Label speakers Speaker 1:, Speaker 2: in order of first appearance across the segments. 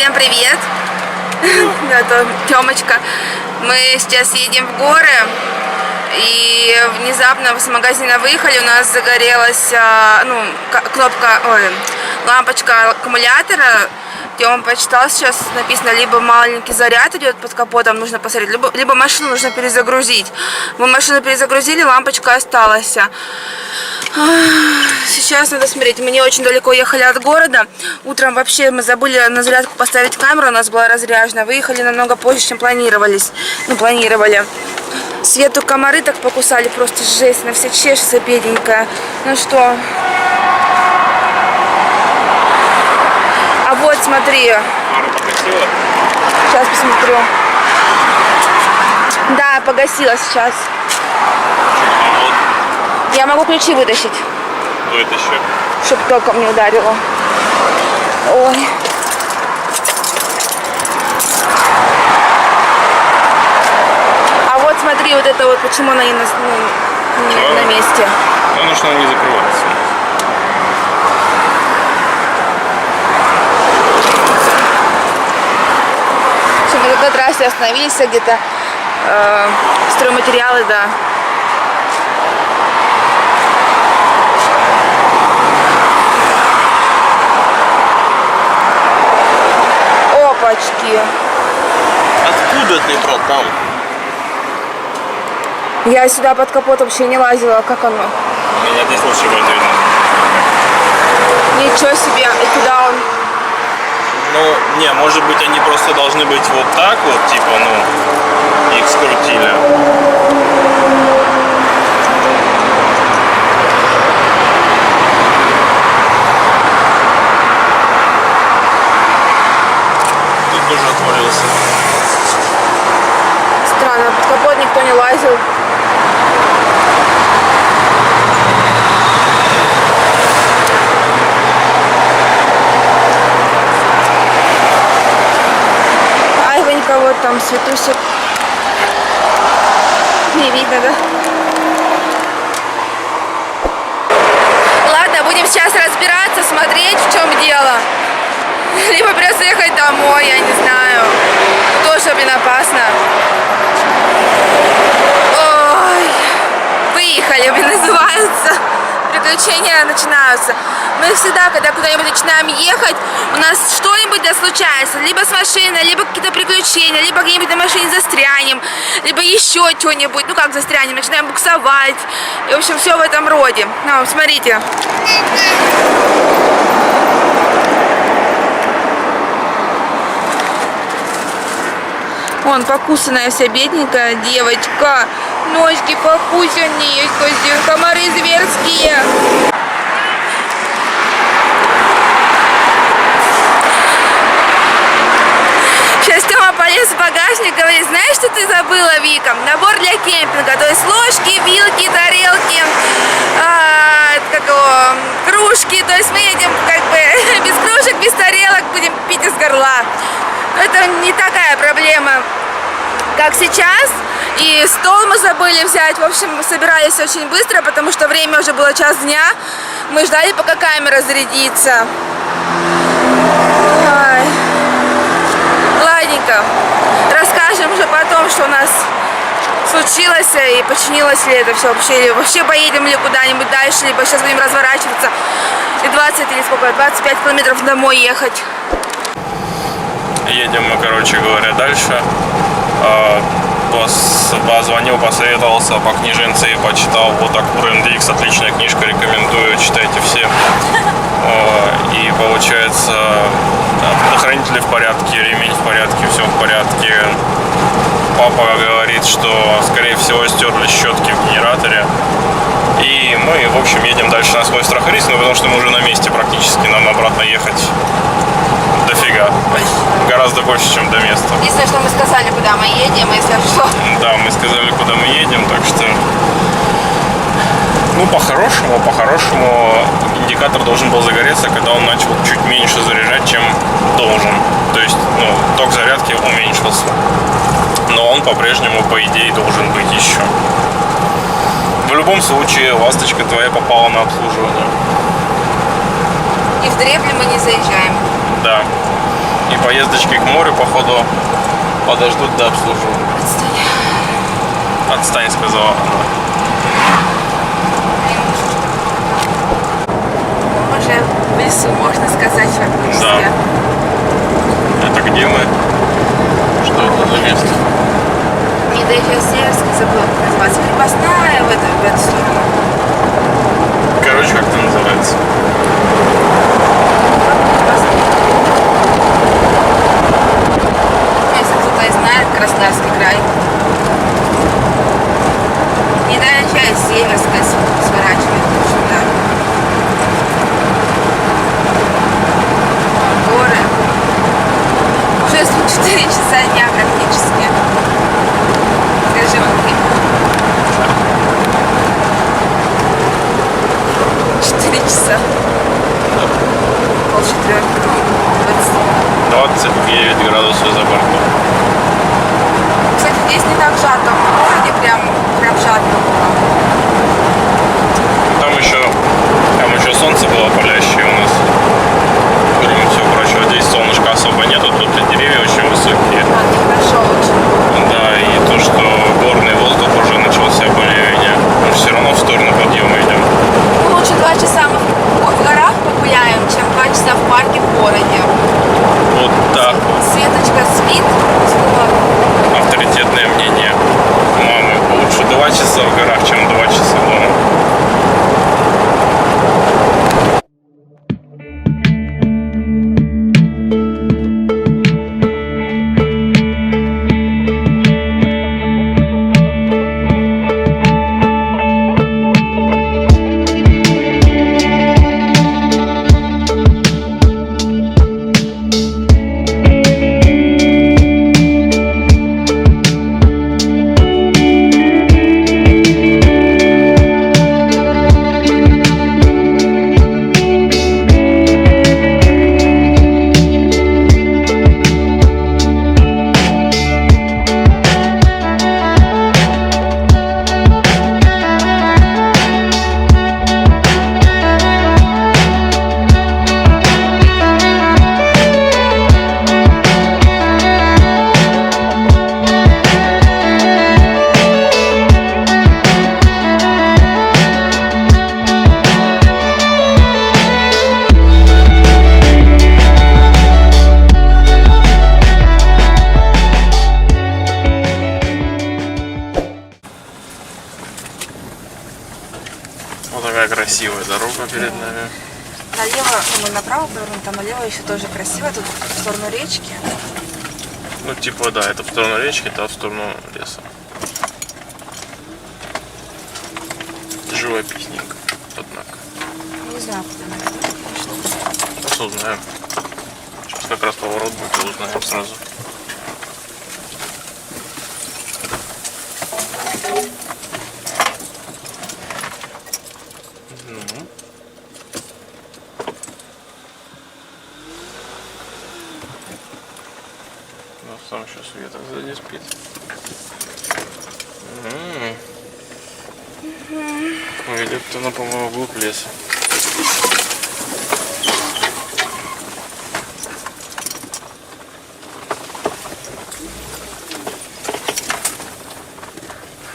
Speaker 1: Всем привет! Это Тёмочка. Мы сейчас едем в горы. И внезапно с магазина выехали, у нас загорелась лампочка аккумулятора. Тёма почитал, сейчас написано, либо маленький заряд идет под капотом, нужно посмотреть, либо машину нужно перезагрузить. Мы машину перезагрузили, лампочка осталась. Сейчас надо смотреть, мы не очень далеко ехали от города. Утром вообще мы забыли на зарядку поставить камеру, у нас была разряжена. Выехали намного позже, чем планировали. Свету комары так покусали, просто жесть, на все чешется бедненькая. Ну что? А вот смотри. Сейчас посмотрю. Да, погасила сейчас. Я могу ключи вытащить.
Speaker 2: Вытащи.
Speaker 1: Чтоб током не ударило. Ой. А вот смотри, вот это вот, почему она не на месте.
Speaker 2: Потому что она не закрывается.
Speaker 1: На какой трассе остановились где-то стройматериалы, да. Опачки.
Speaker 2: Откуда ты, братан?
Speaker 1: Я сюда под капот вообще не лазила, как оно?
Speaker 2: Меня здесь лучше будет видно.
Speaker 1: Ничего себе, и куда он?
Speaker 2: Ну, не, может быть, они просто должны быть вот так вот, типа, их скрутили. Тут тоже отвалился.
Speaker 1: Странно, под капот никто не лазил. Вот там Светусик. Не видно, да? Ладно, будем сейчас разбираться, смотреть, в чем дело. Либо придется ехать домой, я не знаю. Тоже, блин, опасно. Ой, выехали, блин, называется. Приключения начинаются. Мы всегда, когда куда-нибудь начинаем ехать, у нас что-нибудь да случается. Либо с машиной, либо какие-то приключения, либо где-нибудь на машине застрянем, либо еще что-нибудь. Ну как застрянем, начинаем буксовать. И, в общем, все в этом роде. Ну, смотрите. Вон, покусанная вся бедненькая девочка. Ножки покусанные, комары зверские. Сейчас Тёма полез в багажник, говорит, знаешь, что ты забыла, Вика? Набор для кемпинга, то есть ложки, вилки, тарелки, кружки. То есть мы едем как бы без кружек, без тарелок, будем пить из горла. Это не такая проблема, как сейчас. И стол мы забыли взять. В общем, мы собирались очень быстро, потому что время уже было 1 дня. Мы ждали, пока камера зарядится. Ой. Ладненько. Расскажем уже потом, что у нас случилось и починилось ли это все вообще. Или вообще поедем ли куда-нибудь дальше, либо сейчас будем разворачиваться и 20 или сколько, 25 километров домой ехать.
Speaker 2: Едем мы, короче говоря, дальше. Позвонил, посоветовался по книженце и почитал. Вот Акур НДХ, отличная книжка, рекомендую, читайте все. И получается, предохранители в порядке, ремень в порядке, все в порядке. Папа говорит, что скорее всего стерли щетки в генераторе. И мы, в общем, едем дальше на свой страх и риск, потому что мы уже на месте практически, нам обратно ехать дофига. Гораздо больше, чем до места.
Speaker 1: Единственное, что мы сказали, куда мы едем, если что.
Speaker 2: Да, мы сказали, куда мы едем, так что... Ну, по-хорошему, индикатор должен был загореться, когда он начал чуть меньше заряжать, чем должен. То есть, ток зарядки уменьшился. Но он по-прежнему, по идее, должен быть еще. В любом случае, ласточка твоя попала на обслуживание.
Speaker 1: И в Дребли мы не заезжаем.
Speaker 2: Да. И поездочки к морю, походу, подождут до обслуживания. Отстань, сказала она.
Speaker 1: Уже в лесу, можно сказать, фактически.
Speaker 2: Да. Это где мы? Что это за место?
Speaker 1: Недоефесерский, забыла, как называется. Крепостная в эту сторону.
Speaker 2: Короче, как это называется?
Speaker 1: Если кто-то и знает, Краснодарский край. Недоезжая Северская сворачивает сюда. Горы. Уже 4 часа дня практически. Скажи, Матвей. 4 часа. Полчетвертого.
Speaker 2: 29 градусов за бортом.
Speaker 1: Кстати, здесь не так жарко. В городе прям жарко было.
Speaker 2: Там еще солнце было палящее у нас. Кроме всего прочего, здесь солнышка особо нету, тут и деревья очень высокие.
Speaker 1: Хорошо очень.
Speaker 2: Да, и то, что горный воздух уже начался более-менее. Мы все равно в сторону подъема идем.
Speaker 1: Ну, лучше 2 часа мы в горах погуляем, чем 2 часа в парке в городе.
Speaker 2: Вот так.
Speaker 1: Светочка спит.
Speaker 2: Авторитетное мнение мамы. Лучше 2 часа в горах, чем 2 часа дома. Вот такая красивая дорога перед нами.
Speaker 1: Налево, мы направо повернем, там налево еще тоже красиво, тут в сторону речки.
Speaker 2: Ну, типа, да, это в сторону речки, это в сторону леса. Живописненько, однако.
Speaker 1: Не знаю, куда надо, конечно.
Speaker 2: Сейчас узнаем. Сейчас как раз поворот будет, и узнаем сразу. Сам еще Света сзади спит. Повели кто-то, по-моему, вглубь леса.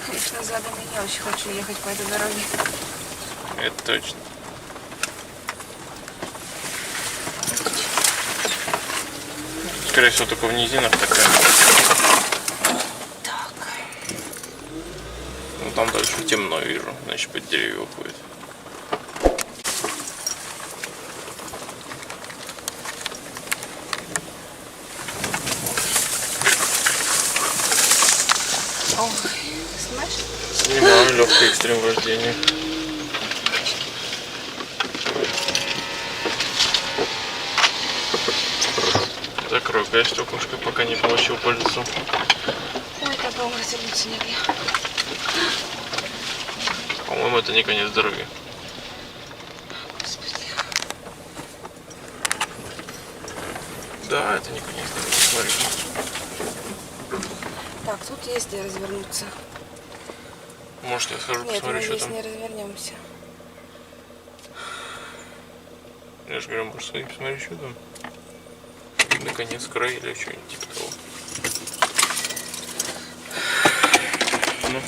Speaker 1: Конечно, задом я очень хочу ехать по этой дороге.
Speaker 2: Это точно. Скорее всего, только в низинах такая.
Speaker 1: Так.
Speaker 2: Ну там дальше темно вижу, значит под деревья уходит.
Speaker 1: Ой, снимаешь?
Speaker 2: Снимаю легкое экстрим вождение. Закрой стеклышко, пока не получил по лицу.
Speaker 1: Ой, как долго развернуться негде.
Speaker 2: По-моему, это не конец дороги.
Speaker 1: Господи.
Speaker 2: Да, это не конец дороги. Смотри.
Speaker 1: Так, тут есть где развернуться.
Speaker 2: Может, я схожу,
Speaker 1: Нет,
Speaker 2: посмотрю,
Speaker 1: мы
Speaker 2: что
Speaker 1: здесь
Speaker 2: там.
Speaker 1: не развернемся.
Speaker 2: Я же говорю, может, сходи, посмотри, что там. Или конец края, или что-нибудь типа того. Ну.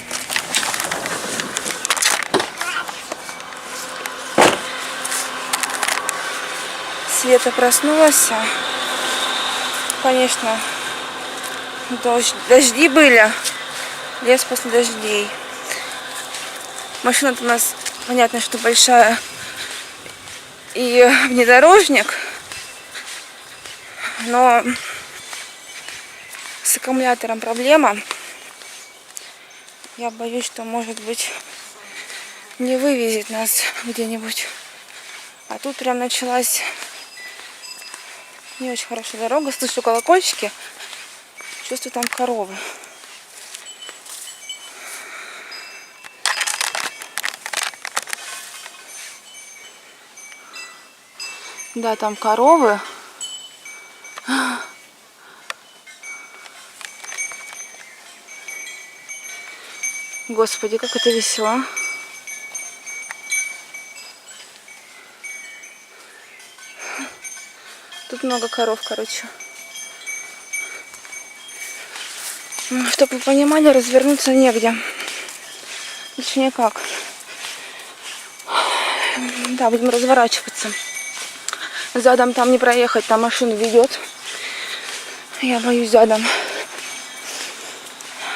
Speaker 1: Света проснулась. Конечно, дожди были. Лес после дождей. Машина-то у нас, понятно, что большая. И внедорожник. Но с аккумулятором проблема. Я боюсь, что, может быть, не вывезет нас где-нибудь. А тут прям началась не очень хорошая дорога. Слышу колокольчики. Чувствую, там коровы. Да, там коровы. Господи, как это весело. Тут много коров, короче. Чтобы вы понимали, развернуться негде. Лучше никак. Да, будем разворачиваться. Задом там не проехать, там машину ведет. Я боюсь задом.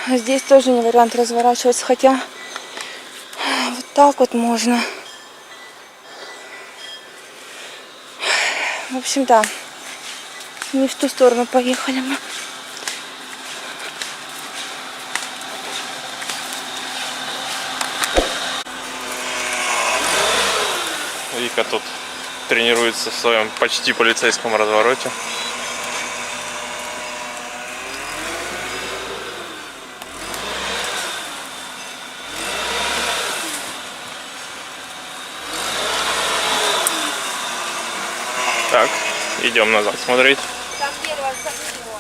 Speaker 1: Здесь тоже не вариант разворачиваться, хотя вот так вот можно. В общем, да, не в ту сторону поехали мы.
Speaker 2: Вика тут тренируется в своем почти полицейском развороте. Так, идем назад смотреть.
Speaker 1: Так, дерево, закрыть его.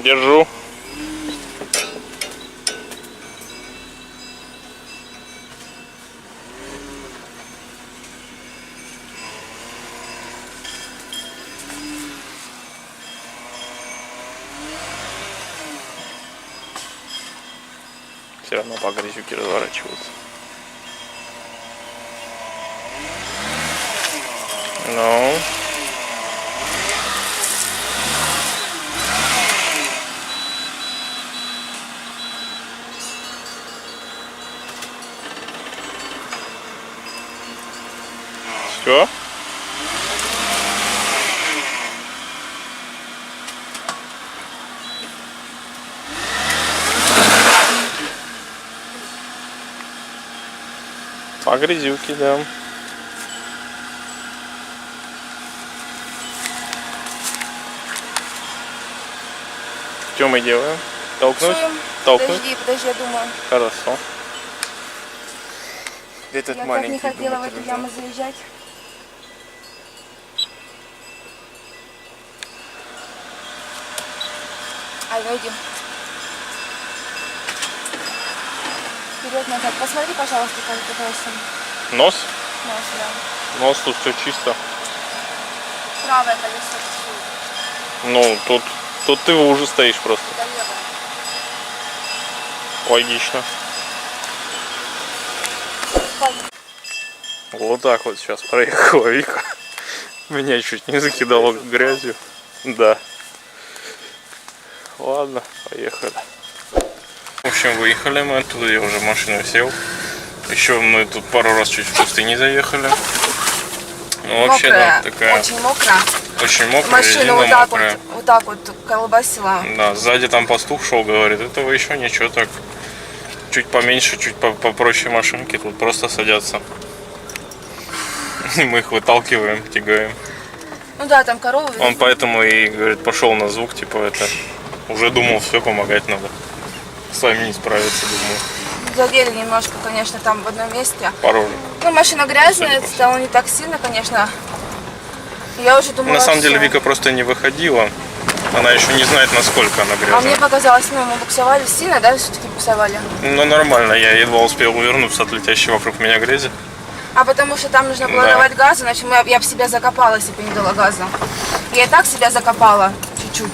Speaker 2: Держу. Все равно по грязюке разворачиваются. Ну. Все. По грязюке, да. Что мы делаем? Толкнуть?
Speaker 1: Пшуем.
Speaker 2: Толкнуть?
Speaker 1: Подожди, я думаю.
Speaker 2: Хорошо. Этот
Speaker 1: Я так
Speaker 2: маленький
Speaker 1: не хотела в
Speaker 2: думатель,
Speaker 1: эту
Speaker 2: да.
Speaker 1: яму заезжать. Ай, ну иди. Вперед-назад. Посмотри, пожалуйста, как это просто.
Speaker 2: Нос?
Speaker 1: Нос, да.
Speaker 2: Нос тут все чисто.
Speaker 1: Правое колесо рисует.
Speaker 2: Ну, тут ты уже стоишь просто.
Speaker 1: Да, левое.
Speaker 2: Логично. Вот так вот сейчас проехала Вика. Меня чуть не закидало грязью. Да. Ладно, поехали. В общем, выехали мы оттуда, я уже в машину сел. Еще мы тут пару раз чуть в пустыне заехали. Ну, вообще,
Speaker 1: Мокрая,
Speaker 2: да, такая
Speaker 1: очень мокрая.
Speaker 2: очень мокрая,
Speaker 1: Машина
Speaker 2: резина
Speaker 1: вот так
Speaker 2: мокрая.
Speaker 1: вот так вот колбасила.
Speaker 2: Да, сзади там пастух шел, говорит, этого еще ничего, так чуть поменьше, чуть попроще машинки, тут просто садятся. Мы их выталкиваем, тягаем.
Speaker 1: Ну да, там коровы.
Speaker 2: Он поэтому и, говорит, пошел на звук, типа это, уже думал, все, помогать надо. С вами не справиться, думаю.
Speaker 1: Задели немножко, конечно, там в одном месте.
Speaker 2: Пару.
Speaker 1: Ну, машина грязная,
Speaker 2: Судя по
Speaker 1: стало не так сильно, конечно. Я уже думала,
Speaker 2: На самом деле
Speaker 1: всё.
Speaker 2: Вика просто не выходила. Она еще не знает, насколько она
Speaker 1: А мне
Speaker 2: грязная.
Speaker 1: показалось, ну, мы буксовали сильно, да, все-таки буксовали.
Speaker 2: Ну нормально, я едва успел увернуться от летящей вокруг меня грязи.
Speaker 1: А потому что там нужно было
Speaker 2: Да.
Speaker 1: давать газу, иначе я бы себя закопала, если бы не дала газа. Я и так себя закопала чуть-чуть.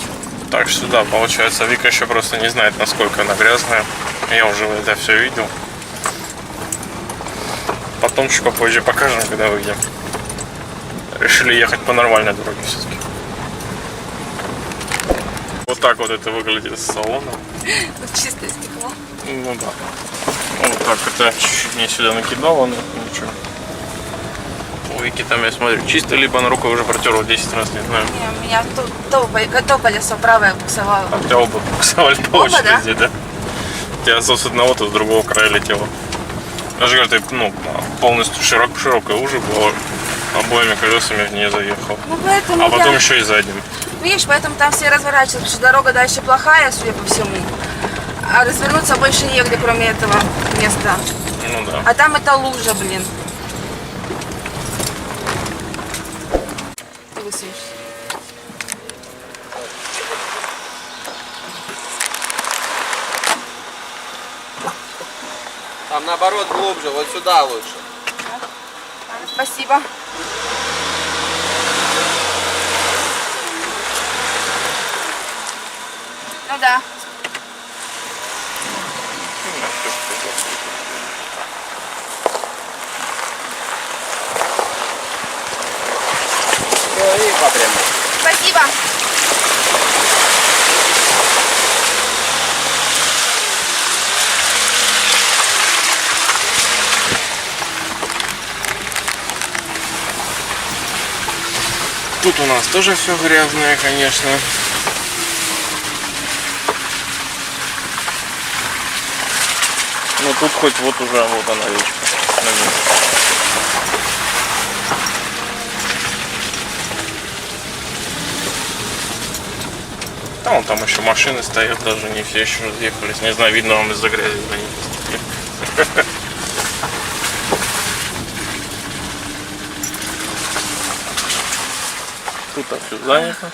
Speaker 2: Так что да, получается, Вика еще просто не знает, насколько она грязная. Я уже это все видел. Потом чуть попозже покажем, когда выйдем. Решили ехать по нормальной дороге все-таки. Вот так вот это выглядит с салона.
Speaker 1: Тут чистое стекло.
Speaker 2: Ну да. Вот так это чуть-чуть мне сюда накидало, но ничего. У Вики там, я смотрю, чисто, либо она рукой уже протерла 10 раз, не знаю.
Speaker 1: Не, у меня то колесо правое буксовало.
Speaker 2: А у тебя оба буксовали по
Speaker 1: Оба,
Speaker 2: очереди, да? У тебя с одного, то с другого края летело. Я же говорю, ты полностью широкая лужа была, обоими колесами в нее заехал.
Speaker 1: Ну поэтому
Speaker 2: А потом
Speaker 1: я...
Speaker 2: еще и задним.
Speaker 1: Видишь, поэтому там все разворачиваются, потому что дорога дальше плохая, судя по всему. А развернуться больше негде, кроме этого места.
Speaker 2: Ну да.
Speaker 1: А там это лужа, блин. Ты высунешься.
Speaker 3: Там наоборот глубже, вот сюда лучше.
Speaker 1: Спасибо. Ну да.
Speaker 3: Все, и по прямой.
Speaker 1: Спасибо.
Speaker 2: Тут у нас тоже все грязное, конечно. Но тут хоть вот уже вот она речка. А вон там еще машины стоят, даже не все еще разъехались. Не знаю, видно вам из-за грязи, да не. Тут все занято.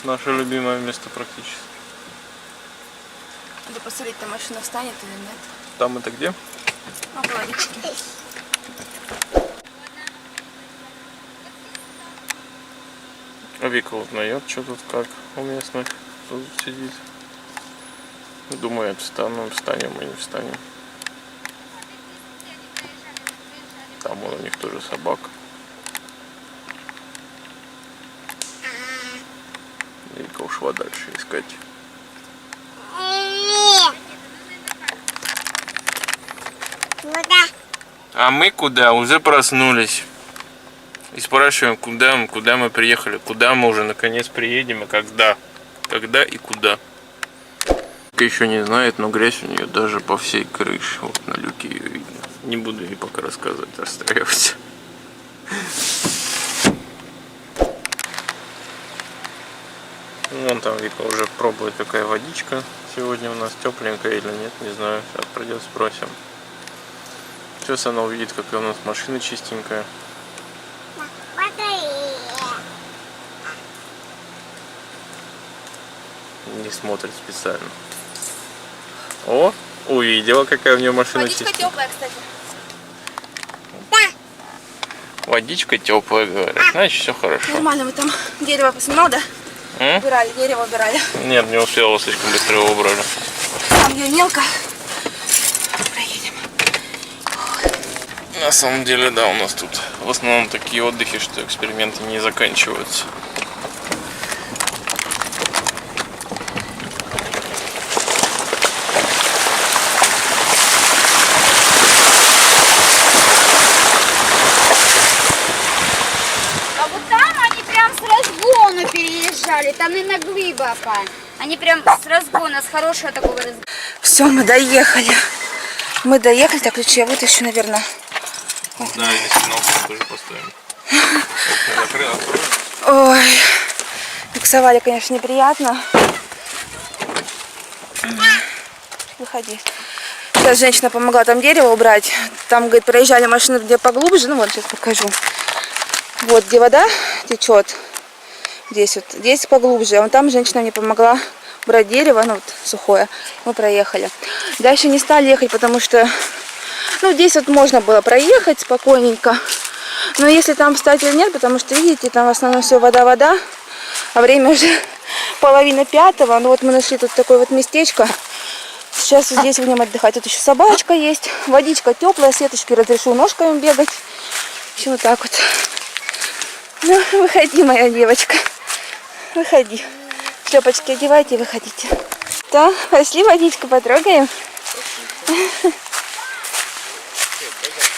Speaker 2: Наше любимое место практически.
Speaker 1: Надо посмотреть, там машина встанет или нет.
Speaker 2: Там это где?
Speaker 1: Около речки.
Speaker 2: А Вика узнает, что тут как у местных. Тут сидит. Думает, встанем мы не встанем. Там вон у них тоже собака. Вика ушла дальше искать. А мы куда? Уже проснулись. И спрашиваем, куда мы приехали, куда мы уже наконец приедем и когда. Когда и куда. Еще не знает, но грязь у нее даже по всей крыше. Вот на люке ее видно. Не буду ей пока рассказывать, расстраиваться. Вон там Вика уже пробует, какая водичка сегодня у нас, тепленькая или нет, не знаю. Сейчас придет, спросим. Сейчас она увидит, какая у нас машина чистенькая. Не смотрит специально. О, увидела, какая у нее машина
Speaker 1: Водичка
Speaker 2: чистенькая.
Speaker 1: теплая, кстати.
Speaker 2: Водичка теплая, говорят. Значит, все хорошо.
Speaker 1: Нормально, мы там дерево поснимал, да? Убирали, дерево убирали.
Speaker 2: Нет, не успела, слишком быстро его убрали.
Speaker 1: Там где мелко. Проедем.
Speaker 2: На самом деле, да, у нас тут в основном такие отдыхи, что эксперименты не заканчиваются.
Speaker 4: А вот там они прям с разгона переезжали, там и на глибоко. Они прям с разгона, с хорошего такого разгона.
Speaker 1: Все, мы доехали. Мы доехали. Так, ключи я вытащу, наверное.
Speaker 2: Да, если на окно тоже поставим. Окна закрыто, откроем.
Speaker 1: Ой, буксовали, конечно, неприятно. Выходи. Сейчас женщина помогла там дерево убрать. Там, говорит, проезжали машины где поглубже. Ну вот, сейчас покажу. Вот, где вода течет. Здесь вот, здесь поглубже. А вон там женщина мне помогла брать дерево, ну вот, сухое. Мы проехали. Дальше не стали ехать, потому что Ну, здесь вот можно было проехать спокойненько. Но если там встать или нет, потому что, видите, там в основном все вода-вода. А время уже 4:30. Ну вот мы нашли тут такое вот местечко. Сейчас вот здесь будем отдыхать. Тут еще собачка есть. Водичка теплая, Светочке разрешу ножками бегать. Еще вот так вот. Ну, выходи, моя девочка. Выходи. Шлепочки одевайте и выходите. Да, пошли водичку потрогаем.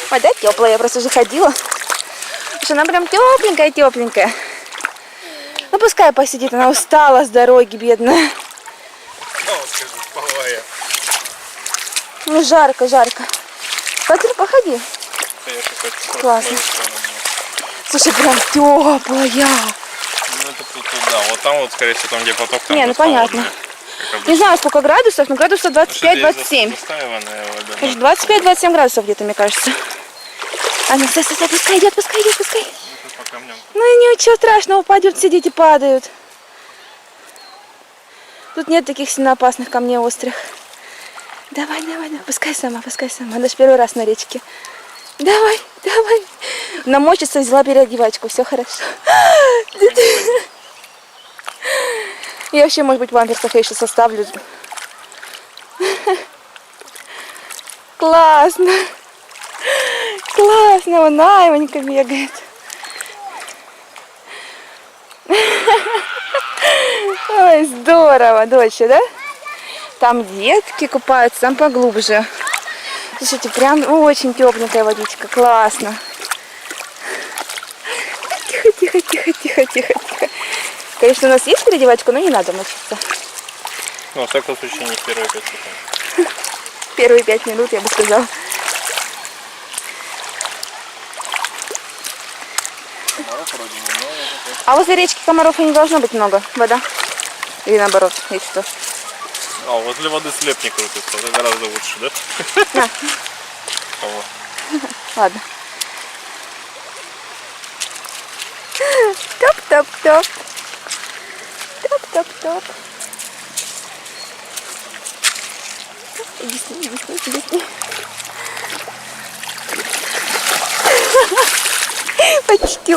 Speaker 1: Вода теплая, я просто уже ходила. Потому что она прям тепленькая. Ну пускай посидит, она устала с дороги, бедная. Ну жарко. Походи. Классно. Слушай, прям теплая.
Speaker 2: Ну это тут, да, вот там вот, скорее всего, там где поток. Там
Speaker 1: Не, ну понятно. Не знаю, сколько градусов, но градусов 25-27. 25-27 градусов где-то, мне кажется. А ну, стой, пускай идет. Ну и ничего страшного, упадет, все дети падают. Тут нет таких сильно опасных камней острых. Давай, пускай сама. Она же первый раз на речке. Давай. Намочится, взяла переодевачку, все хорошо. Я вообще, может быть, в памперсах я еще составлю. Классно, вон Айвонька бегает. Ой, здорово, доча, да? Там детки купаются, там поглубже. Слушайте, прям очень тепленькая водичка, классно. Тихо. Конечно, у нас есть переодевачка, но не надо мочиться.
Speaker 2: Ну, во всяком случае, не первые 5 секунд.
Speaker 1: Первые 5 минут, я бы сказала.
Speaker 2: Комаров вроде немного.
Speaker 1: А возле речки комаров и не должно быть много, вода. Или наоборот, если что.
Speaker 2: А, возле воды слеп не крутится, это гораздо лучше, да?
Speaker 1: На.
Speaker 2: Кого?
Speaker 1: Ладно. Топ. Иди с ней. Почти.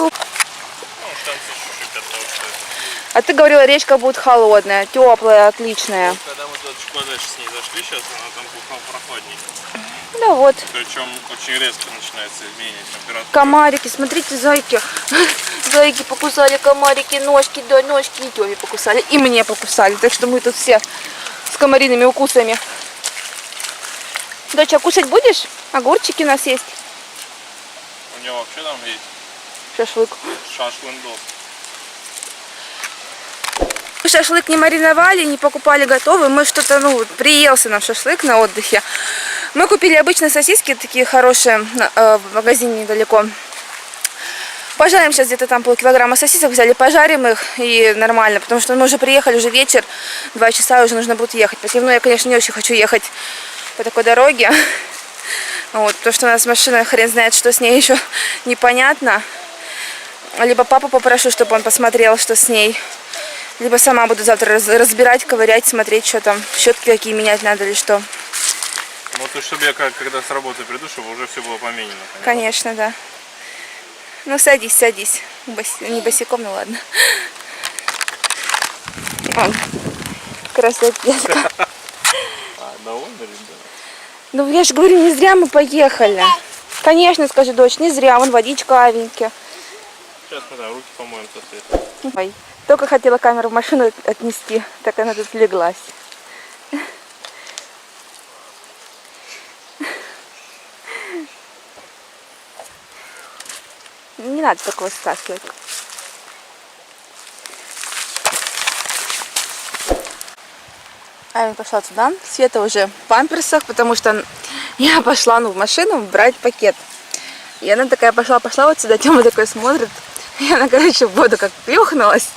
Speaker 1: А ты говорила, речка будет холодная, теплая, отличная.
Speaker 2: Когда мы туда чуть подальше с ней зашли, сейчас она там прохладнее.
Speaker 1: Да вот.
Speaker 2: Причем очень резко начинается изменение температуры.
Speaker 1: Комарики, смотрите, зайки. Зайки покусали комарики, ножки и Тёме покусали. И мне покусали. Так что мы тут все с комариными укусами. Доча, кушать будешь? Огурчики у нас есть.
Speaker 2: У него вообще там есть
Speaker 1: Шашлык.
Speaker 2: шашлындос.
Speaker 1: Шашлык не мариновали, не покупали готовый. Мы что-то, приелся нам шашлык на отдыхе. Мы купили обычные сосиски, такие хорошие, в магазине недалеко. Пожарим сейчас где-то там полкилограмма сосисок, взяли, пожарим их и нормально. Потому что мы уже приехали, уже вечер, 2 часа уже нужно будет ехать. Поэтому я, конечно, не очень хочу ехать по такой дороге. Вот, потому что у нас машина, хрен знает, что с ней еще непонятно. Либо папу попрошу, чтобы он посмотрел, что с ней. Либо сама буду завтра разбирать, ковырять, смотреть, что там, щетки какие менять надо или что.
Speaker 2: Ну, то, чтобы я когда с работы приду, чтобы уже все было поменено. Понимаешь?
Speaker 1: Конечно, да. Ну, садись. Не босиком, ну ладно. Вон, красотка.
Speaker 2: Довольно, ребята?
Speaker 1: Ну, я же говорю, не зря мы поехали. Конечно, скажи, дочь, не зря. Вон водичка, авеньки.
Speaker 2: Сейчас мы руки помоем со Светой.
Speaker 1: Ой, только хотела камеру в машину отнести, так она тут леглась. Не надо такого стаскивать. А я пошла туда. Света уже в памперсах, потому что я пошла в машину брать пакет. И она такая пошла вот сюда. Тёма такой смотрит. И она, короче, в воду как плюхнулась.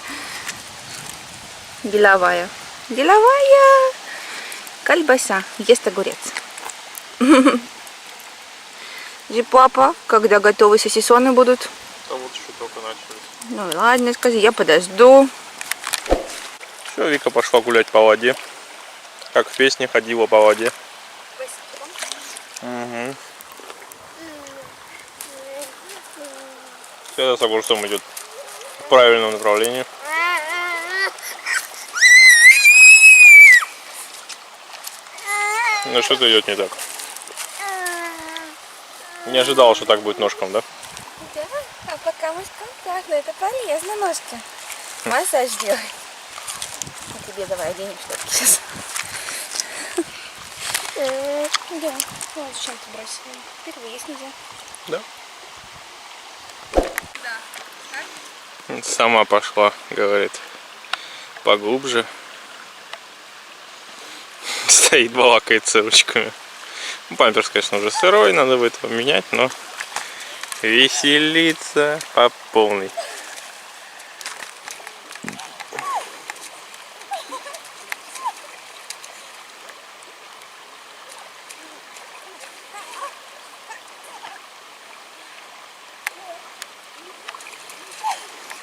Speaker 1: Деловая. Колбаса. Ест огурец. И папа, когда готовы сосисоны будут?
Speaker 2: А вот еще только начали.
Speaker 1: Ну ладно, скажи, я подожду.
Speaker 2: Все, Вика пошла гулять по воде. Как в песне ходила по воде. Угу. Когда с огурцом идет в правильном направлении. Ну что-то идет не так. Не ожидал, что так будет ножкам, да?
Speaker 1: Да, а пока мы контактно, это полезно ножки. Массаж делать. А тебе давай оденем что-то сейчас. Да, вот зачем ты бросила? Впервые есть нельзя.
Speaker 2: Да. Сама пошла, говорит, поглубже. Стоит, балакается ручками. Памперс, конечно, уже сырой, надо будет его менять, но веселиться по полной.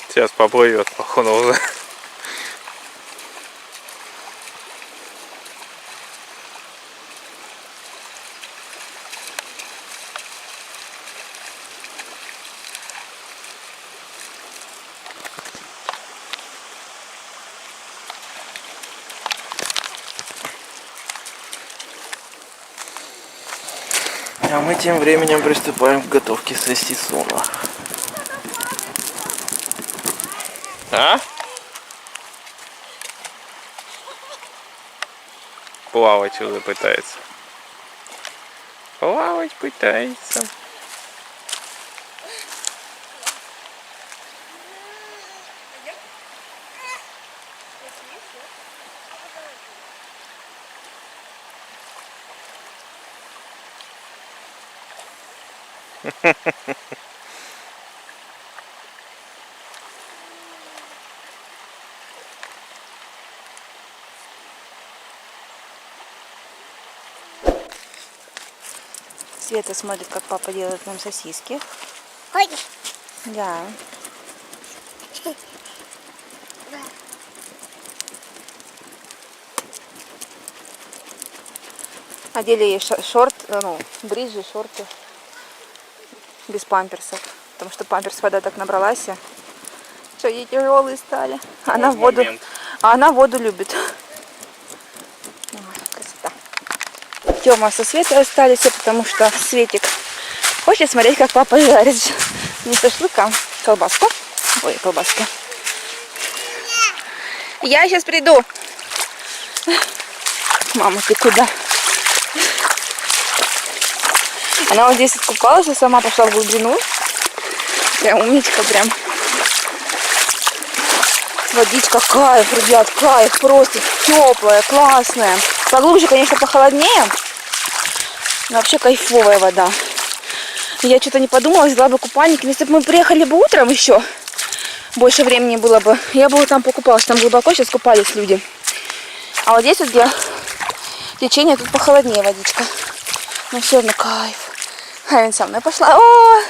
Speaker 2: Сейчас поплывет, походу, уже. А мы тем временем приступаем к готовке сосисона. А? Плавать уже пытается. Плавать пытается.
Speaker 1: Света смотрит, как папа делает нам сосиски.
Speaker 4: Хочешь?
Speaker 1: Да. Одели ей шорт, ну, бриджи, шорты. Без памперсов. Потому что памперс вода так набралась. Что, ей тяжелые стали. Она воду любит. Ой, красота. Тёма со Светой остались, потому что Светик хочет смотреть, как папа жарит не шашлык, а колбаску. Ой, колбаски. Я сейчас приду. Мама, ты куда? Она вот здесь откупалась, и сама пошла в глубину. Прям умничка, прям. Водичка, кайф, ребят, кайф, просто теплая, классная. Поглубже, конечно, похолоднее, но вообще кайфовая вода. Я что-то не подумала, взяла бы купальник. Если бы мы приехали бы утром еще, больше времени было бы, я бы там покупалась, там глубоко сейчас купались люди. А вот здесь вот, где течение, тут похолоднее водичка. Но все равно кайф. А он со мной пошла. О!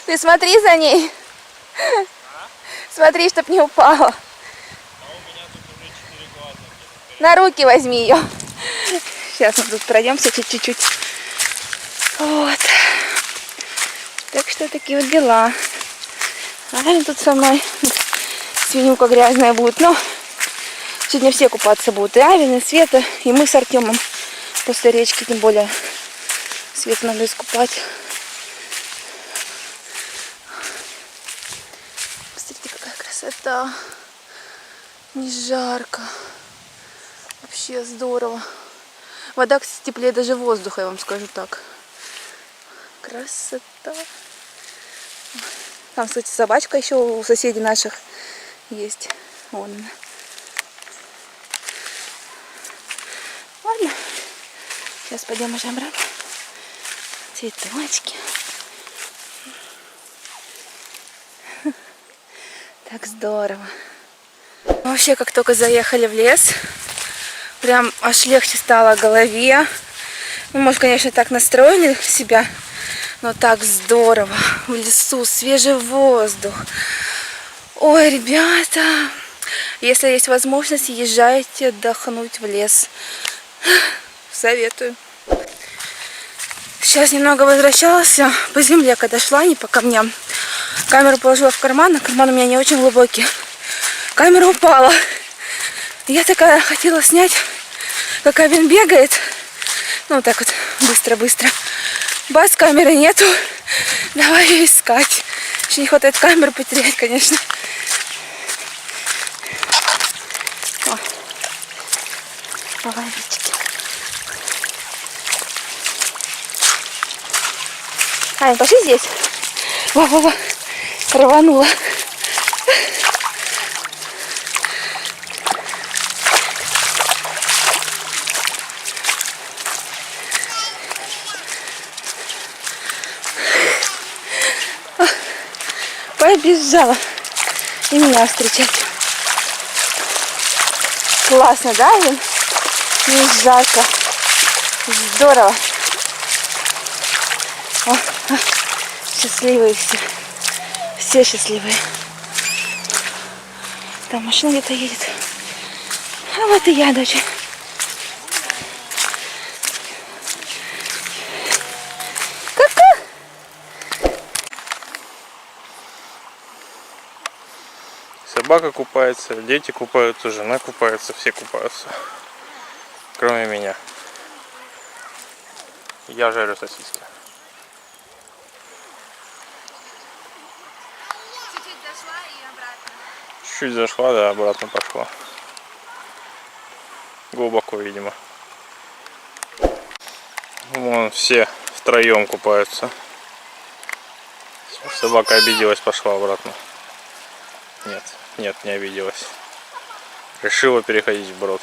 Speaker 1: Ты смотри за ней. Смотри, чтоб не упала. На руки возьми ее. Сейчас мы тут пройдемся чуть-чуть. Вот. Так что такие вот дела. Аня тут со мной. Свинюка грязная будет. Но сегодня все купаться будут. И Авин, и Света, и мы с Артемом. После речки, тем более. Свету надо искупать. Посмотрите, какая красота. Не жарко. Вообще здорово. Вода, кстати, теплее даже воздуха, я вам скажу так. Красота. Там, кстати, собачка еще у соседей наших есть. Вон она. Ладно. Сейчас пойдем уже обратно. Цветочки. Так здорово. Вообще, как только заехали в лес, прям аж легче стало голове. Мы, может, конечно, так настроили себя, но так здорово. В лесу свежий воздух. Ой, ребята, если есть возможность, езжайте отдохнуть в лес. Советую. сейчас немного возвращалась по земле, когда шла, не по камням. Камеру положила в карман, а карман у меня не очень глубокий. Камера упала. Я такая хотела снять, как Авин бегает. Ну, так вот, быстро-быстро. Бас, камеры нету. Давай ее искать. Еще не хватает камеру потерять, конечно. О, половички. Ань, пошли здесь. Во-во-во. Рванула. Побежала. И меня встречать. Классно, да, Ин? Не жарко. Здорово. О, счастливые все. Все счастливые. Там машина где-то едет. А вот и я, доча.
Speaker 2: Собака купается, дети купаются, жена купается, все купаются. Кроме меня. Я жарю сосиски.
Speaker 1: Чуть-чуть зашла и обратно.
Speaker 2: Чуть-чуть зашла, да, обратно пошла. Глубоко, видимо. Вон все втроем купаются. Собака обиделась, пошла обратно. Нет, не обиделась. Решила переходить вброд.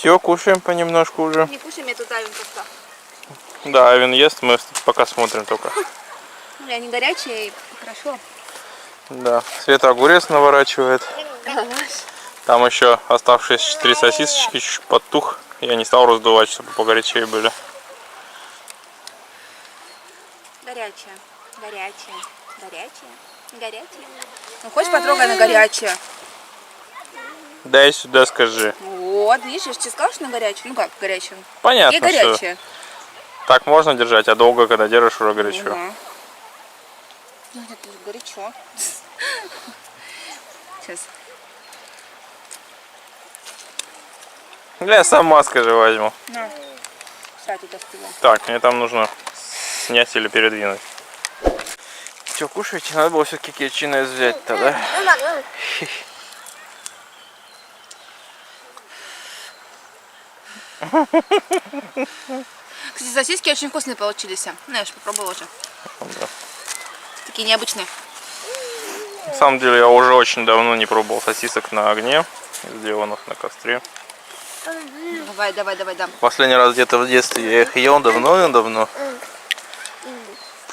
Speaker 2: Все, кушаем понемножку уже.
Speaker 1: Не кушай, мне тут Авин просто.
Speaker 2: Да, Авин ест, мы пока смотрим только.
Speaker 1: Ну, они горячие и хорошо.
Speaker 2: Да, Света огурец наворачивает. Там еще оставшиеся 4 сосисочки чуть подтух. Я не стал раздувать, чтобы погорячее были.
Speaker 1: Горячая, горячая, горячая, горячая. Ну, хочешь потрогай на горячее?
Speaker 2: Дай сюда, скажи.
Speaker 1: Вот, видишь, я же тебе сказала, что на горячее. Ну как горячее?
Speaker 2: Понятно,
Speaker 1: Не горячее.
Speaker 2: что так можно держать, а долго, когда держишь, уже горячо.
Speaker 1: Ага. Ну, это горячо. Сейчас.
Speaker 2: Я сама, скажи, возьму.
Speaker 1: На. Кстати, достала.
Speaker 2: Так, мне там нужно снять или передвинуть. Что, кушаете? Надо было все-таки кетчинес взять-то, да?
Speaker 1: Кстати, сосиски очень вкусные получились. Ну, я же попробовала уже.
Speaker 2: Да.
Speaker 1: Такие необычные.
Speaker 2: На самом деле, я уже очень давно не пробовал сосисок на огне, сделанных на костре.
Speaker 1: Давай, давай, давай, дам.
Speaker 2: Последний раз где-то в детстве я их ел давно.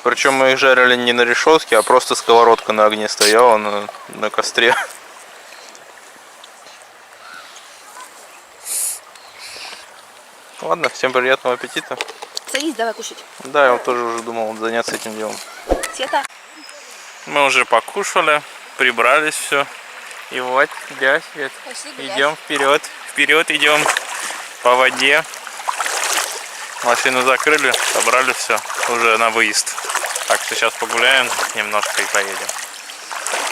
Speaker 2: Причем мы их жарили не на решетке, а просто сковородка на огне стояла на костре. Ладно, всем приятного аппетита.
Speaker 1: Садись, давай кушать.
Speaker 2: Да, я вот тоже уже думал заняться этим делом.
Speaker 1: Света.
Speaker 2: Мы уже покушали, прибрались все. И вот, да, Свет,
Speaker 1: Пошли гулять.
Speaker 2: идем вперед идем по воде. Машину закрыли, собрали все уже на выезд. Так что сейчас погуляем немножко и поедем.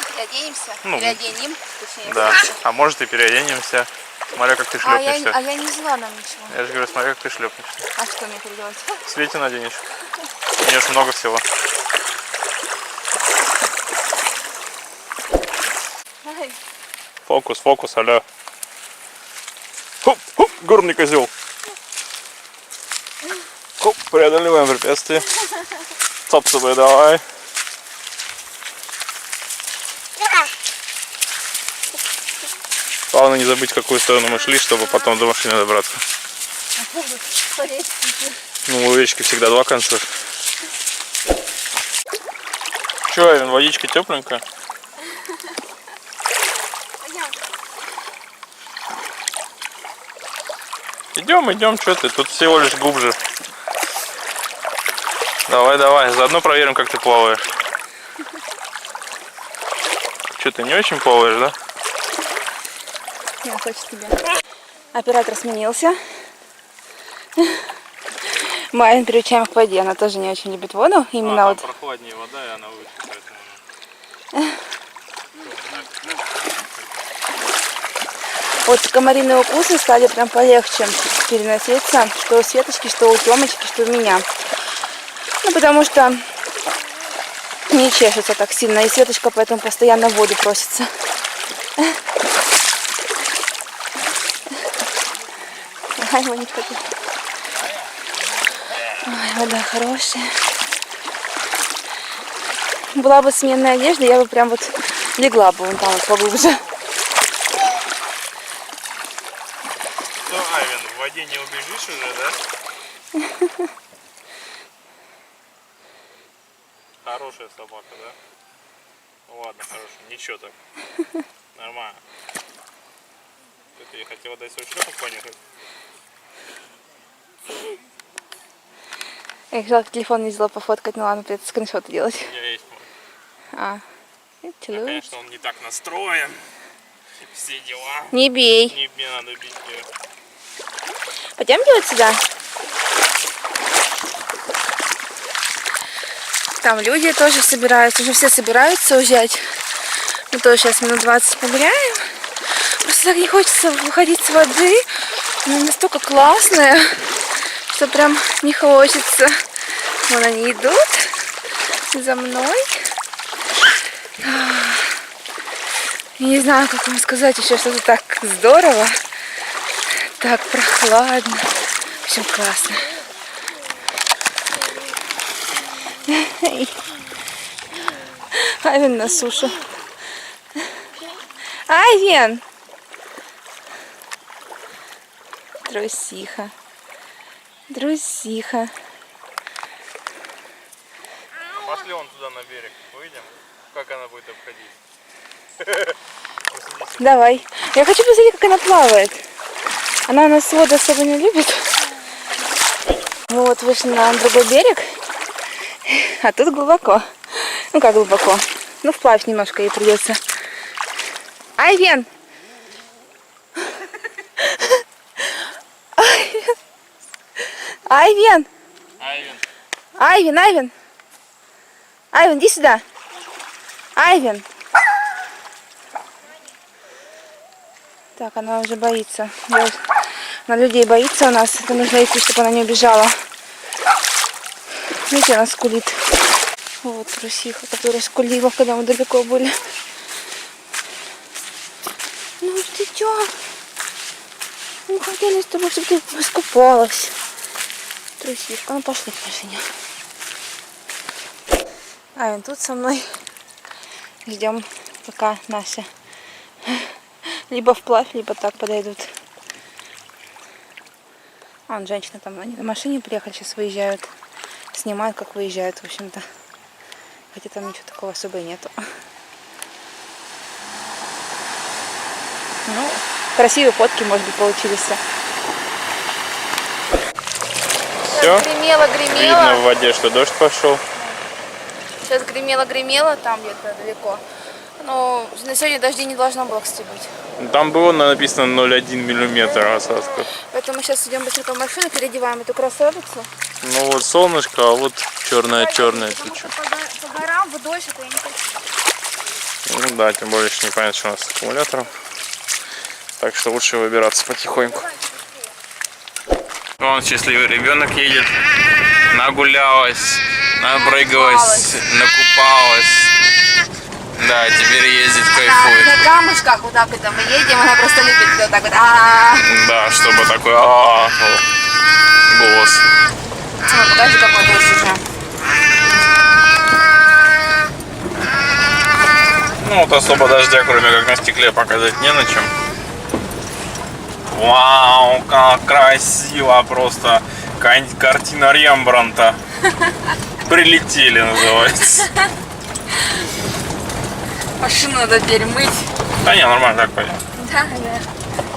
Speaker 1: Переоденемся.
Speaker 2: Ну,
Speaker 1: Переоденем. Точнее,
Speaker 2: Да, а может и переоденемся. Смотря как ты шлепнешься.
Speaker 1: я не взяла нам ничего.
Speaker 2: Я же говорю, смотри, как ты шлепнешься.
Speaker 1: А что мне переделать?
Speaker 2: Свете наденешь. У нее же много всего.
Speaker 1: Ай.
Speaker 2: Фокус, алло. Хоп, горный козел. Хоп, преодолеваем препятствие. Цап-цапай, давай. Главное не забыть, в какую сторону мы шли, чтобы потом до машины добраться. Ну, у речки всегда два конца. Че, Авин, водичка тепленькая? Идем, что ты? Тут всего лишь глубже. Давай, заодно проверим, как ты плаваешь. Что, ты не очень плаваешь, да?
Speaker 1: Я хочу тебя. Оператор сменился. Марин приучаем к воде. Она тоже не очень любит воду. Именно вот.
Speaker 2: Прохладнее вода, и она выше, поэтому...
Speaker 1: Вот комариные укусы стали прям полегче переноситься. Что у Светочки, что у Тёмочки, что у меня. Ну, потому что не чешется так сильно. И Светочка поэтому постоянно в воду просится. Ай, Монечка, ты. Ой, вода хорошая. Была бы сменная одежда, я бы прям вот легла бы вон там вот поглубже.
Speaker 2: Ну, Айвен, в воде не убежишь уже, да? Хорошая собака, да? Ну ладно, хорошая, ничего так. Нормально. Ты хотела дать свой шлепок понюхать?
Speaker 1: Я жалко, телефон не взяла пофоткать, ну ладно, придется скриншоты делать.
Speaker 2: У меня есть мой.
Speaker 1: А,
Speaker 2: Ну,
Speaker 1: целую.
Speaker 2: конечно, он не так настроен. Все дела.
Speaker 1: Не бей.
Speaker 2: Не надо бить ее.
Speaker 1: Пойдемте вот сюда. Там люди тоже собираются, уже все собираются уезжать. Мы тоже сейчас минут 20 погуляем. Просто так не хочется выходить с воды. Она настолько классная, что прям не хочется. Вон они идут за мной. Я не знаю, как вам сказать еще, что-то так здорово, так прохладно. В общем, классно. Айвен на сушу. Айвен! Трусиха. Трусиха.
Speaker 2: Пошли вон туда на берег, выйдем. Как она будет обходить?
Speaker 1: Давай. Я хочу посмотреть, как она плавает. Она у нас воду особо не любит. Мы вот вышли на другой берег. А тут глубоко. Ну как глубоко? Ну вплавь немножко ей придется. Айвен! Айвен!
Speaker 2: Айвен.
Speaker 1: Айвен! Айвен! Айвен, иди сюда! Айвен! Так, она уже боится. Она людей боится у нас. Это нужно идти, чтобы она не убежала. Видите, она скулит. Вот трусиха, которая скулила, когда мы далеко были. Ну ты чё? Мы хотели с тобой, чтобы ты искупалась. Трусишка. Ну пошли к машине. Айвен тут со мной. Ждем, пока наши либо вплавь, либо так подойдут. А, вон женщина там, они на машине приехали, сейчас выезжают. Снимают, как выезжают, в общем-то. Хотя там ничего такого особо и нету. Ну, красивые фотки, может быть, получились.
Speaker 2: Все?
Speaker 1: Гремело,
Speaker 2: Видно в воде, что дождь пошел.
Speaker 1: Сейчас гремело, там где-то далеко. Но на сегодня дождей не должно было, кстати, быть.
Speaker 2: Там было написано 0,1 миллиметр осадков.
Speaker 1: Поэтому мы сейчас идем быстренько в машину, переодеваем эту красавицу.
Speaker 2: Ну вот солнышко, а вот черная-черная
Speaker 1: Потому
Speaker 2: туча.
Speaker 1: что по горам, в дождь, это я не хочу.
Speaker 2: Ну да, тем более, что непонятно, что у нас с аккумулятором. Так что лучше выбираться потихоньку. Вон счастливый ребенок едет. Нагулялась, напрыгалась, накупалась. Да, теперь ездит, кайфует.
Speaker 1: На камушках вот так это мы едем, она просто любит вот так вот.
Speaker 2: Да, чтобы такой голос.
Speaker 1: Покажи, какой дождь уже.
Speaker 2: Ну вот особо дождя, кроме как на стекле, показать не на чем. Вау, как красиво просто. Какая-нибудь картина Рембрандта. Прилетели, называется.
Speaker 1: Машину надо теперь мыть.
Speaker 2: Да не, нормально, так пойдем.
Speaker 1: Да.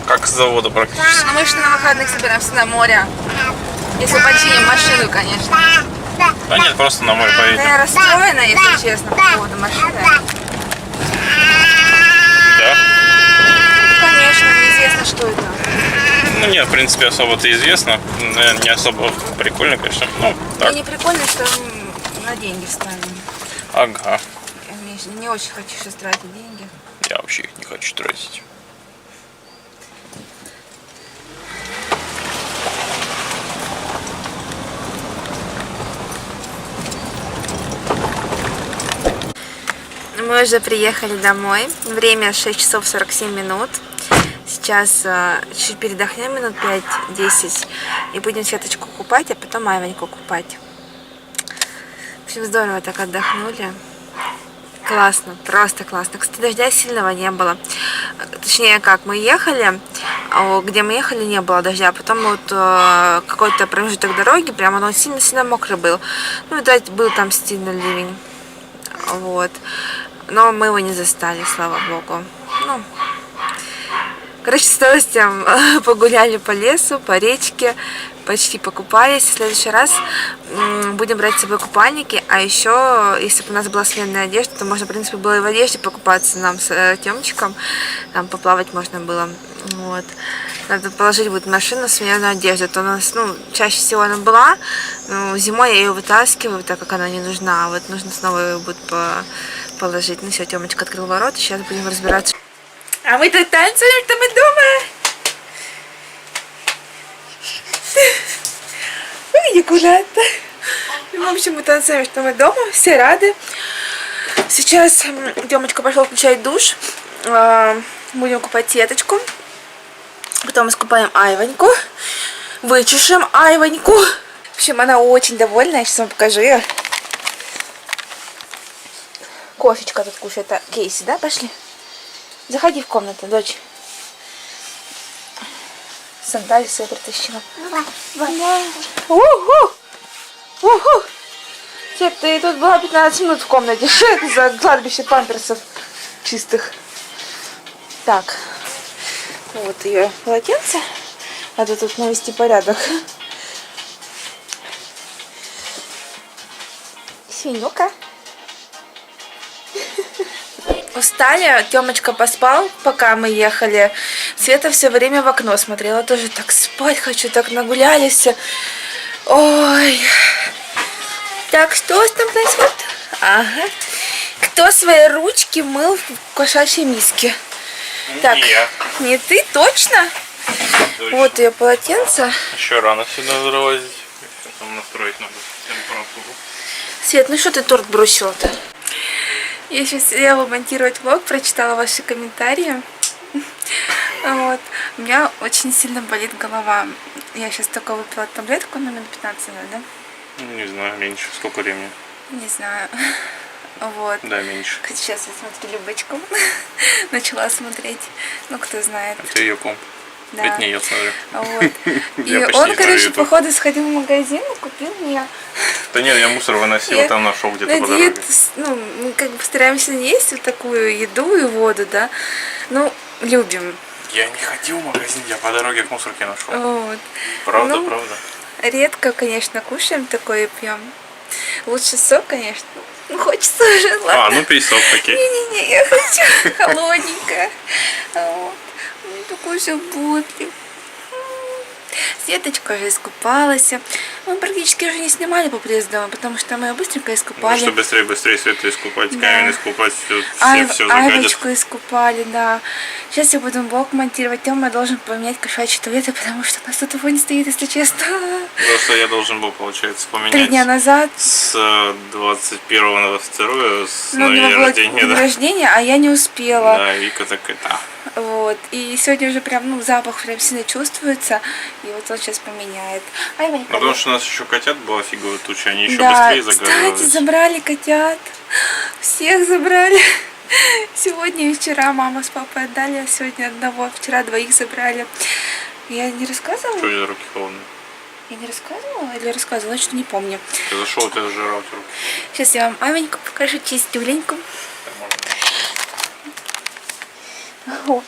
Speaker 2: Как с завода практически.
Speaker 1: Но мы же на выходных собираемся на море. Если починим машину, конечно.
Speaker 2: Да нет, просто на море
Speaker 1: Да
Speaker 2: поедем.
Speaker 1: я расстроена, если честно, по поводу машины. что это?
Speaker 2: Ну нет, в принципе, особо-то известно. Не особо прикольно, конечно. Ну,
Speaker 1: Да
Speaker 2: так.
Speaker 1: не прикольно, что на деньги встанем.
Speaker 2: Ага.
Speaker 1: Я не очень хочу сейчас тратить деньги.
Speaker 2: Я вообще их не хочу тратить.
Speaker 1: Мы уже приехали домой. Время 6 часов 47 минут. Сейчас чуть передохнем минут 5-10 и будем Светочку купать, а потом Айваньку купать. В общем, здорово так отдохнули. Классно, просто классно. Кстати, дождя сильного не было. Точнее, как, мы ехали, где мы ехали, не было дождя. Потом вот какой-то промежуток дороги, прямо он сильно-сильно мокрый был. Ну, видать, был там сильно ливень. Вот. Но мы его не застали, слава богу. Ну, короче, с удовольствием погуляли по лесу, по речке, почти покупались. В следующий раз будем брать с собой купальники. А еще, если бы у нас была сменная одежда, то можно, в принципе, было и в одежде покупаться нам с Тёмчиком. Там поплавать можно было. Вот. Надо положить будет в машину сменную одежду. То у нас, ну, чаще всего она была. Но зимой я ее вытаскиваю, так как она не нужна. А вот нужно снова ее будет положить. Ну все, Тёмочка открыл ворот. Сейчас будем разбираться. А мы тут танцуем, что мы дома. Иди куда-то. В общем, мы танцуем, что мы дома. Все рады. Сейчас Тёмочка пошел включать душ. Будем купать Светочку. Потом искупаем Айваньку. Вычешем Айваньку. В общем, она очень довольна. Я сейчас вам покажу ее. Кофечка тут кушает. Это Кейси, да? Пошли. Заходи в комнату, дочь. Сандали свои притащила. Уху! Уху! Свет, ты тут была 15 минут в комнате. Что это за кладбище памперсов чистых? Так. Вот ее полотенце. Надо тут навести порядок. Свинюка. Устали, Тёмочка поспал, пока мы ехали. Света все время в окно смотрела. Тоже так спать хочу, так нагулялись. Ой. Так, что у вас там происходит? Ага. Кто свои ручки мыл в кошачьей миске? Так,
Speaker 2: Я.
Speaker 1: не ты, точно?
Speaker 2: Точно.
Speaker 1: Вот ее полотенце.
Speaker 2: Еще рано сюда залазить. Сейчас там настроить надо температуру.
Speaker 1: Свет, ну что ты торт бросила-то? Я сейчас села монтировать влог, прочитала ваши комментарии. Вот. У меня очень сильно болит голова. Я сейчас только выпила таблетку, на минут 15, да?
Speaker 2: Не знаю, меньше. Сколько времени?
Speaker 1: Не знаю. Вот.
Speaker 2: Да, меньше.
Speaker 1: Сейчас я смотрю Любочку. Начала смотреть. Ну, кто знает.
Speaker 2: Это ее комп.
Speaker 1: Да.
Speaker 2: Это не я смотрю.
Speaker 1: Вот. И
Speaker 2: Я почти
Speaker 1: он,
Speaker 2: не
Speaker 1: короче,
Speaker 2: знаю
Speaker 1: походу сходил в магазин и купил мне.
Speaker 2: Да нет, я мусор выносил,
Speaker 1: Я
Speaker 2: там нашел где-то
Speaker 1: на
Speaker 2: по дороге.
Speaker 1: диету, ну, мы как бы стараемся не есть вот такую еду и воду, да. Ну, любим.
Speaker 2: Я не ходил в магазин, я по дороге к мусорке нашел.
Speaker 1: Вот.
Speaker 2: Правда,
Speaker 1: Ну,
Speaker 2: правда.
Speaker 1: Редко, конечно, кушаем такое и пьем. Лучше сок, конечно. Ну, хочется уже, ладно.
Speaker 2: А, ну пей сок, окей.
Speaker 1: Не-не-не, я хочу холодненькое. Вот. Ну, такой заботливый. Светочка уже искупалась. Мы практически уже не снимали по приезду дома, потому что мы ее быстренько искупали.
Speaker 2: Что быстрее Свету искупать,
Speaker 1: Да.
Speaker 2: камень искупать, все загадят.
Speaker 1: Айвочку искупали, да. Сейчас я буду блог монтировать. Тёма должен поменять кошачьи туалеты, потому что у нас тут его не стоит, если честно.
Speaker 2: Потому что я должен был, получается, поменять
Speaker 1: 3 дня назад.
Speaker 2: с 21 на 22 с
Speaker 1: Ну, у него
Speaker 2: дня
Speaker 1: было
Speaker 2: рождения,
Speaker 1: день
Speaker 2: да.
Speaker 1: рождения, а я не успела.
Speaker 2: Да, Вика так это.
Speaker 1: Вот. И сегодня уже прям, ну, запах прям сильно чувствуется. И вот он сейчас поменяет. Ай, Ванька.
Speaker 2: Ну, потому что у нас еще котят была фиговая туча, они еще
Speaker 1: Да,
Speaker 2: быстрее
Speaker 1: кстати,
Speaker 2: загадывались.
Speaker 1: забрали котят. Всех забрали. Сегодня и вчера мама с папой отдали, а сегодня одного, вчера 2 забрали. Я не рассказывала?
Speaker 2: Что за руки холодные?
Speaker 1: Я не рассказывала или рассказывала, что не помню.
Speaker 2: Ты зашел, у тебя жара в руки.
Speaker 1: Сейчас я вам Авеньку покажу, чистюленьку. Вот.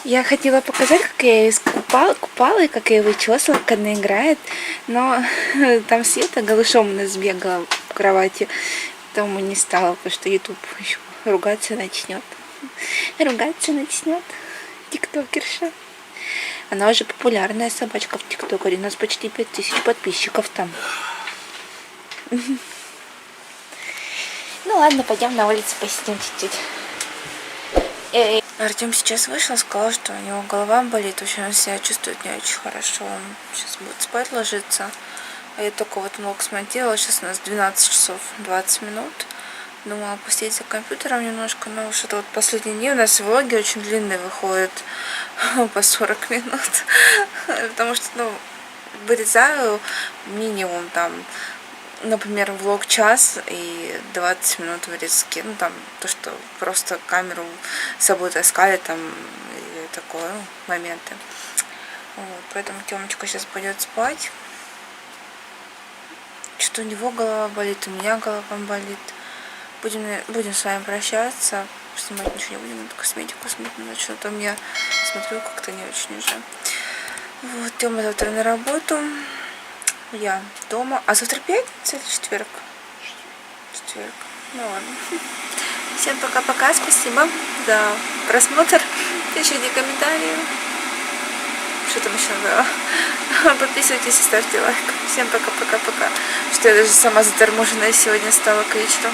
Speaker 1: Я хотела показать, как я ее купала и как я его чесала, как она играет. Но там Света голышом у нас бегала в кровати. Тому не стало, потому что YouTube еще ругаться начнет. Ругаться начнет. Тиктокерша. Она уже популярная собачка в ТикТоке. У нас почти 5000 подписчиков там. Ну ладно, пойдем на улицу посидим чуть-чуть. Артем сейчас вышел, сказал, что у него голова болит. В общем, он себя чувствует не очень хорошо. Он сейчас будет спать ложиться. А я только вот влог смонтировала. Сейчас у нас 12 часов 20 минут. Думала посидеть за компьютером немножко, но что-то вот последние дни у нас влоги очень длинные выходят, по 40 минут. Потому что, ну, вырезаю минимум там, например, влог час и 20 минут вырезки. Ну, там, то, что просто камеру с собой таскали, там, и такое, ну, моменты. Вот, поэтому Тёмочка сейчас пойдет спать. Что у него голова болит, у меня голова болит. Будем с вами прощаться. Снимать ничего не будем, надо косметику смотреть. Что-то я смотрю, как-то не очень уже. Вот, Тёма завтра на работу. Я дома. А завтра пятница или четверг? Четверг. Ну ладно. Всем пока-пока. Спасибо за просмотр. Пишите комментарии. Что там еще было? Подписывайтесь и ставьте лайк. Всем пока-пока-пока. Что я даже сама заторможенная сегодня стала к вечеру.